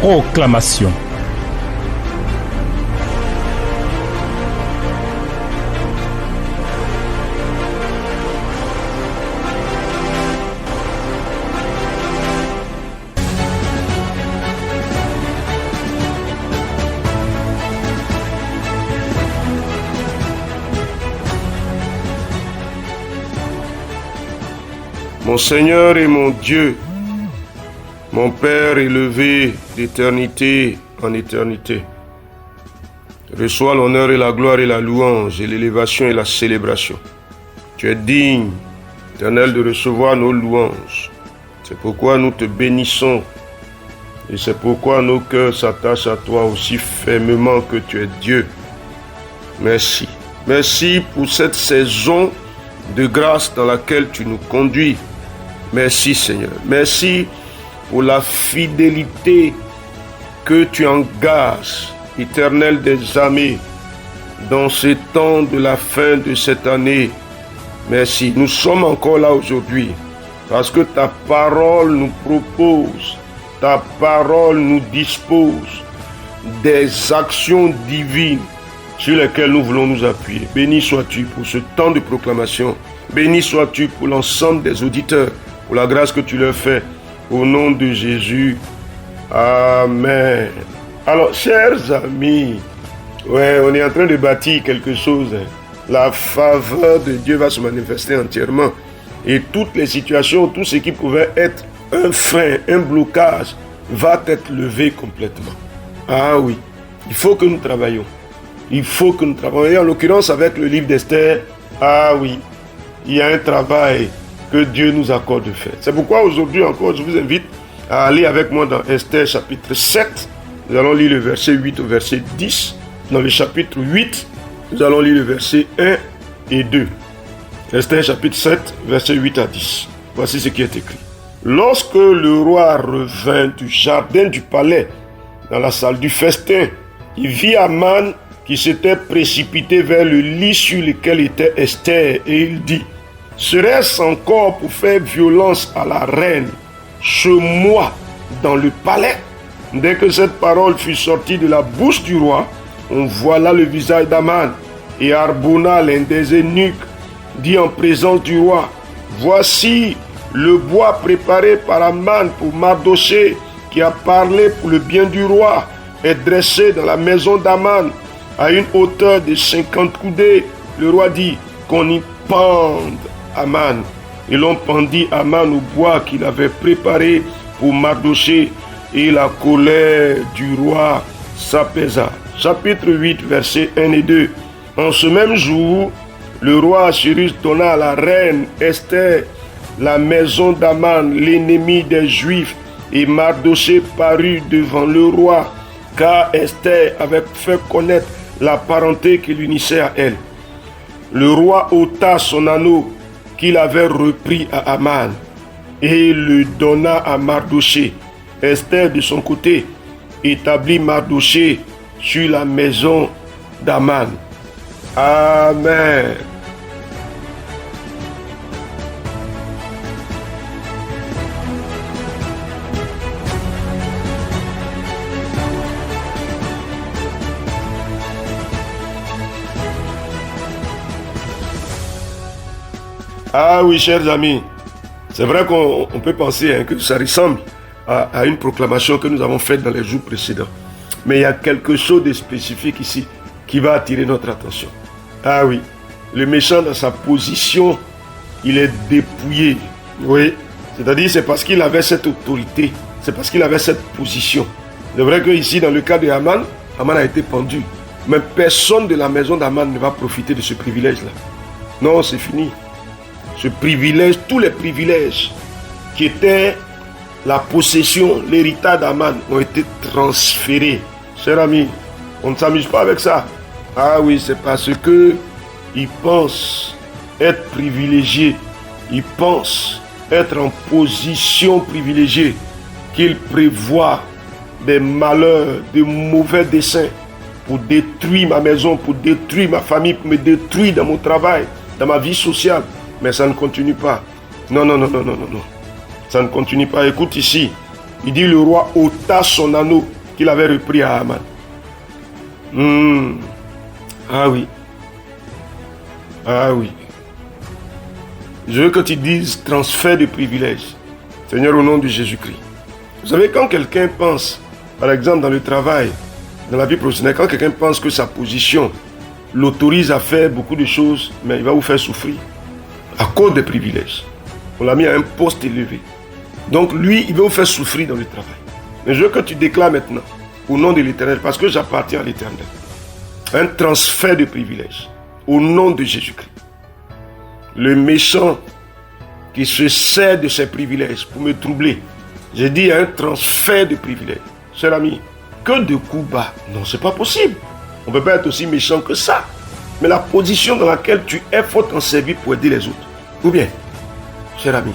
Proclamation. Mon Seigneur et mon Dieu, mon Père élevé d'éternité en éternité, reçois l'honneur et la gloire et la louange et l'élévation et la célébration. Tu es digne, Éternel, de recevoir nos louanges. C'est pourquoi nous te bénissons et c'est pourquoi nos cœurs s'attachent à toi aussi fermement que tu es Dieu. Merci. Merci pour cette saison de grâce dans laquelle tu nous conduis. Merci Seigneur. Merci pour la fidélité que tu engages, Éternel des armées, dans ce temps de la fin de cette année. Merci. Nous sommes encore là aujourd'hui parce que ta parole nous propose, ta parole nous dispose des actions divines sur lesquelles nous voulons nous appuyer. Béni sois-tu pour ce temps de proclamation. Béni sois-tu pour l'ensemble des auditeurs, pour la grâce que tu leur fais. Au nom de Jésus. Amen. Alors, chers amis, on est en train de bâtir quelque chose. La faveur de Dieu va se manifester entièrement. Et toutes les situations, tout ce qui pouvait être un frein, un blocage, va être levé complètement. Ah oui, il faut que nous travaillions. Il faut que nous travaillions. Et en l'occurrence, avec le livre d'Esther, ah oui, il y a un travail que Dieu nous accorde de faire. C'est pourquoi aujourd'hui encore, je vous invite à aller avec moi dans Esther chapitre 7. Nous allons lire le verset 8 au verset 10. Dans le chapitre 8, nous allons lire le verset 1 et 2. Esther chapitre 7, verset 8 à 10. Voici ce qui est écrit. Lorsque le roi revint du jardin du palais, dans la salle du festin, il vit Aman qui s'était précipité vers le lit sur lequel était Esther, et il dit: serait-ce encore pour faire violence à la reine, ce mois, dans le palais? Dès que cette parole fut sortie de la bouche du roi, on voila le visage d'Aman, et Arbona, l'un des eunuques, dit en présence du roi: voici le bois préparé par Aman pour Mardochée, qui a parlé pour le bien du roi, est dressé dans la maison d'Aman, à une hauteur de 50 coudées. Le roi dit qu'on y pende Aman. Et l'on pendit Aman au bois qu'il avait préparé pour Mardochée, et la colère du roi s'apaisa. Chapitre 8, versets 1 et 2. En ce même jour, le roi Assyrus donna à la reine Esther la maison d'Aman, l'ennemi des Juifs, et Mardochée parut devant le roi, car Esther avait fait connaître la parenté qui l'unissait à elle. Le roi ôta son anneau qu'il avait repris à Aman et le donna à Mardochée. Esther, de son côté, établit Mardochée sur la maison d'Aman. Amen. Ah oui, chers amis, c'est vrai qu'on peut penser que ça ressemble à une proclamation que nous avons faite dans les jours précédents. Mais il y a quelque chose de spécifique ici qui va attirer notre attention. Ah oui, le méchant dans sa position, il est dépouillé. Oui, c'est-à-dire c'est parce qu'il avait cette autorité, c'est parce qu'il avait cette position. C'est vrai qu'ici, dans le cas de Aman, Aman a été pendu. Mais personne de la maison d'Aman ne va profiter de ce privilège-là. Non, c'est fini. Ce privilège, tous les privilèges qui étaient la possession, l'héritage d'Aman ont été transférés. Chers amis, on ne s'amuse pas avec ça. Ah oui, c'est parce que ils pensent être privilégiés, ils pensent être en position privilégiée, qu'ils prévoient des malheurs, de mauvais desseins pour détruire ma maison, pour détruire ma famille, pour me détruire dans mon travail, dans ma vie sociale. Mais ça ne continue pas. Non. Ça ne continue pas. Écoute ici. Il dit le roi ôta son anneau qu'il avait repris à Haman. Ah oui. Ah oui. Je veux que tu dises transfert de privilèges. Seigneur, au nom de Jésus-Christ. Vous savez, quand quelqu'un pense, par exemple dans le travail, dans la vie professionnelle, quand quelqu'un pense que sa position l'autorise à faire beaucoup de choses, mais il va vous faire souffrir à cause des privilèges. On l'a mis à un poste élevé. Donc lui, il va vous faire souffrir dans le travail. Mais je veux que tu déclares maintenant, au nom de l'Éternel, parce que j'appartiens à l'Éternel, un transfert de privilèges, au nom de Jésus-Christ. Le méchant qui se sert de ses privilèges pour me troubler, j'ai dit un transfert de privilèges. Cher ami, que de coups bas. Non, c'est pas possible. On ne peut pas être aussi méchant que ça. Mais la position dans laquelle tu es, il faut t'en servir pour aider les autres. Ou bien, cher ami,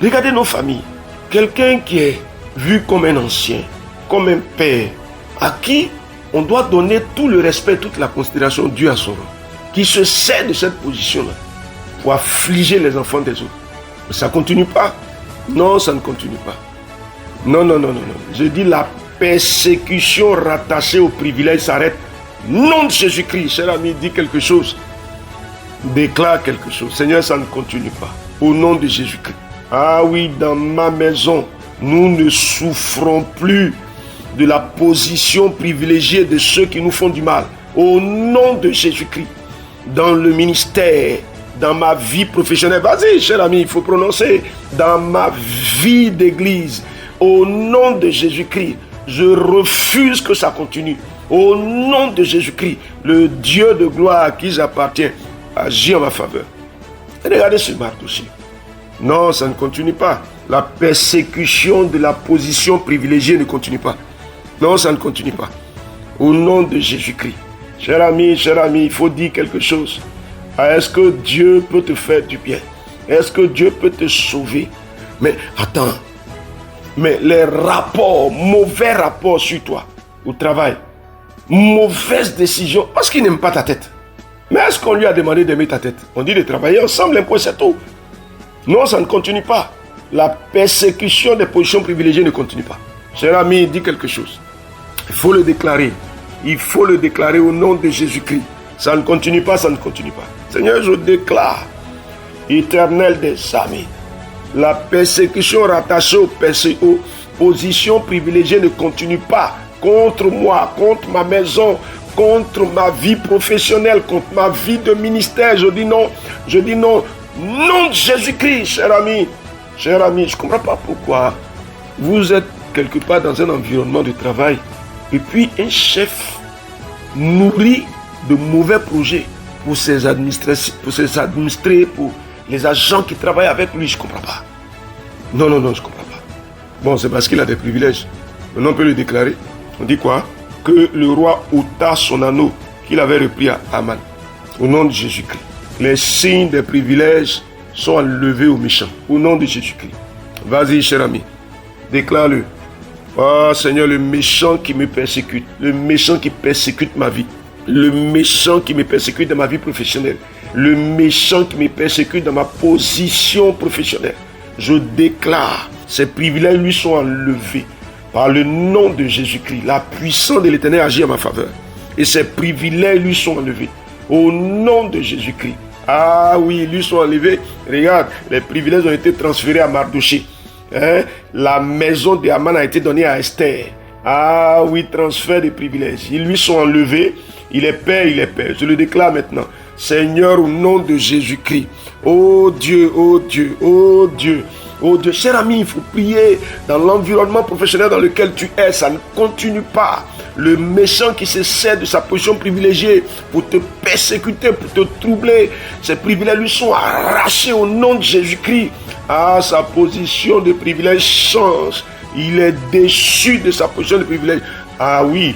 regardez nos familles. Quelqu'un qui est vu comme un ancien, comme un père, à qui on doit donner tout le respect, toute la considération due à son rang, qui se sert de cette position-là pour affliger les enfants des autres. Mais ça ne continue pas. Non, ça ne continue pas. Non. Je dis la persécution rattachée au privilège s'arrête. Nom de Jésus-Christ, cher ami, dis quelque chose. Déclare quelque chose. Seigneur, ça ne continue pas. Au nom de Jésus-Christ. Ah oui, dans ma maison, nous ne souffrons plus de la position privilégiée de ceux qui nous font du mal. Au nom de Jésus-Christ. Dans le ministère, dans ma vie professionnelle. Vas-y, cher ami, il faut prononcer. Dans ma vie d'église. Au nom de Jésus-Christ, je refuse que ça continue. Au nom de Jésus-Christ, le Dieu de gloire à qui j'appartiens, agit en ma faveur. Regardez ce Mardochée. Non, ça ne continue pas. La persécution de la position privilégiée ne continue pas. Non, ça ne continue pas. Au nom de Jésus-Christ. Cher ami, il faut dire quelque chose. Est-ce que Dieu peut te faire du bien? Est-ce que Dieu peut te sauver? Mais attends. Mais les rapports, mauvais rapports sur toi, au travail, mauvaise décision, parce qu'il n'aime pas ta tête. Mais est-ce qu'on lui a demandé d'aimer ta tête? On dit de travailler ensemble, un point c'est tout. Non, ça ne continue pas. La persécution des positions privilégiées ne continue pas. Cher ami, dis quelque chose. Il faut le déclarer. Il faut le déclarer au nom de Jésus-Christ. Ça ne continue pas, ça ne continue pas. Seigneur, je déclare, Éternel des armées, la persécution rattachée aux positions privilégiées ne continue pas contre moi, contre ma maison, contre ma vie professionnelle, contre ma vie de ministère. Je dis non, nom de Jésus-Christ, cher ami, je ne comprends pas pourquoi vous êtes quelque part dans un environnement de travail et puis un chef nourrit de mauvais projets pour ses administrés, pour les agents qui travaillent avec lui. Je ne comprends pas. Non, je ne comprends pas. Bon, c'est parce qu'il a des privilèges. Maintenant, on peut le déclarer. On dit quoi? Que le roi ôta son anneau qu'il avait repris à Haman. Au nom de Jésus-Christ. Les signes des privilèges sont enlevés aux méchants. Au nom de Jésus-Christ. Vas-y, cher ami. Déclare-le. Oh Seigneur, le méchant qui me persécute. Le méchant qui persécute ma vie. Le méchant qui me persécute dans ma vie professionnelle. Le méchant qui me persécute dans ma position professionnelle. Je déclare, ces privilèges lui sont enlevés. Par le nom de Jésus-Christ, la puissance de l'Éternel agit en ma faveur. Et ces privilèges lui sont enlevés. Au nom de Jésus-Christ. Ah oui, ils lui sont enlevés. Regarde, les privilèges ont été transférés à Mardochée. La maison de Haman a été donnée à Esther. Ah oui, transfert de privilèges. Ils lui sont enlevés. Il est père. Je le déclare maintenant. Seigneur, au nom de Jésus-Christ. Oh Dieu. Cher ami, il faut prier dans l'environnement professionnel dans lequel tu es. Ça ne continue pas. Le méchant qui se sert de sa position privilégiée pour te persécuter, pour te troubler. Ces privilèges lui sont arrachés au nom de Jésus-Christ. Ah, sa position de privilège change. Il est déchu de sa position de privilège. Ah oui,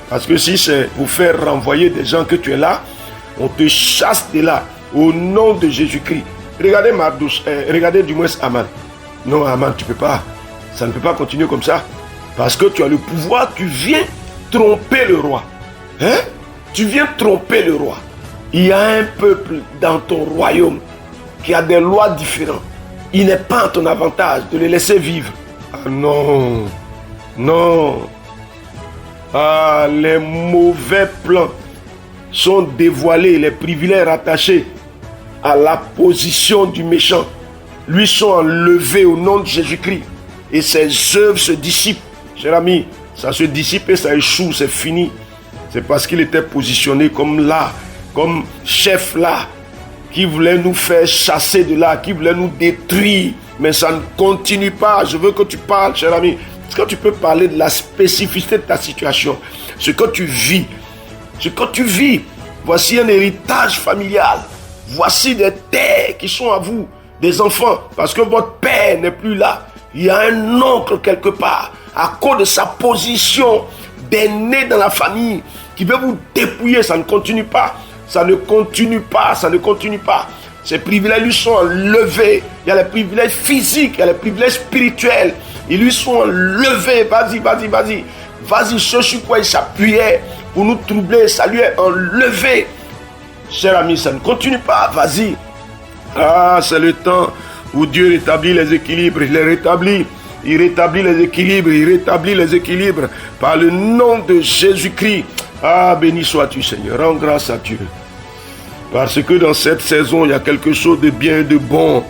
parce que si c'est pour faire renvoyer des gens que tu es là, on te chasse de là, au nom de Jésus-Christ. Regardez regardez du moins Haman. Non, Haman, tu ne peux pas. Ça ne peut pas continuer comme ça. Parce que tu as le pouvoir, tu viens tromper le roi. Tu viens tromper le roi. Il y a un peuple dans ton royaume qui a des lois différentes. Il n'est pas en ton avantage de les laisser vivre. Ah non. Les mauvais plans sont dévoilés, les privilèges rattachés à la position du méchant lui sont enlevés au nom de Jésus-Christ. Et ses œuvres se dissipent. Cher ami, ça se dissipe et ça échoue, c'est fini. C'est parce qu'il était positionné comme là, comme chef là, qui voulait nous faire chasser de là, qui voulait nous détruire. Mais ça ne continue pas. Je veux que tu parles, cher ami. Est-ce que tu peux parler de la spécificité de ta situation? Ce que tu vis. Ce que tu vis. Voici un héritage familial. Voici des terres qui sont à vous, des enfants. Parce que votre père n'est plus là. Il y a un oncle quelque part. À cause de sa position d'aîné dans la famille, qui veut vous dépouiller. Ça ne continue pas. Ça ne continue pas. Ça ne continue pas. Ces privilèges lui sont enlevés. Il y a les privilèges physiques, il y a les privilèges spirituels. Ils lui sont enlevés. Vas-y, vas-y, vas-y. Vas-y, ce sur quoi il s'appuyait pour nous troubler, ça lui est enlevé. Cher ami, ça ne continue pas. Vas-y. Ah, c'est le temps où Dieu rétablit les équilibres. Il les rétablit. Il rétablit les équilibres. Il rétablit les équilibres. Par le nom de Jésus-Christ. Ah, béni sois-tu, Seigneur. Rends grâce à Dieu. Parce que dans cette saison, il y a quelque chose de bien et de bon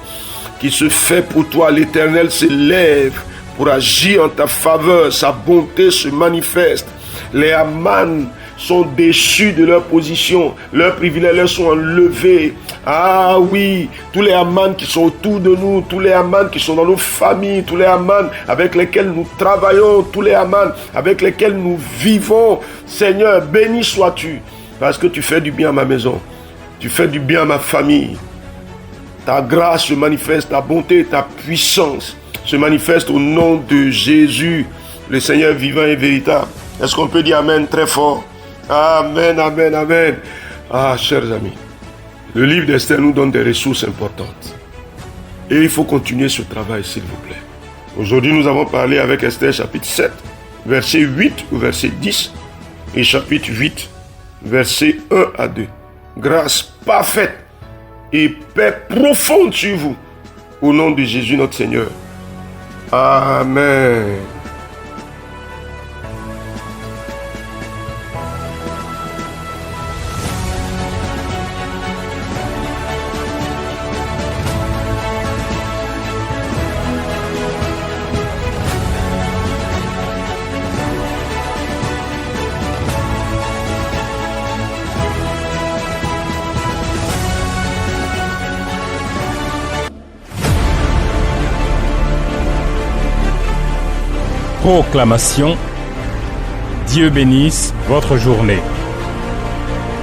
qui se fait pour toi. L'Éternel s'élève pour agir en ta faveur. Sa bonté se manifeste. Les Aman sont déchus de leur position. Leurs privilèges leur sont enlevés. Ah oui, tous les Aman qui sont autour de nous, tous les Aman qui sont dans nos familles, tous les Aman avec lesquels nous travaillons, tous les Aman avec lesquels nous vivons. Seigneur, béni sois-tu, parce que tu fais du bien à ma maison. Tu fais du bien à ma famille. Ta grâce se manifeste, ta bonté, ta puissance se manifeste au nom de Jésus, le Seigneur vivant et véritable. Est-ce qu'on peut dire Amen très fort? Amen, Amen, Amen. Ah, chers amis, le livre d'Esther nous donne des ressources importantes. Et il faut continuer ce travail, s'il vous plaît. Aujourd'hui, nous avons parlé avec Esther, chapitre 7, verset 8 ou verset 10, et chapitre 8, verset 1 à 2. Grâce parfaite et paix profonde sur vous, au nom de Jésus notre Seigneur. Amen. Proclamation. Dieu bénisse votre journée.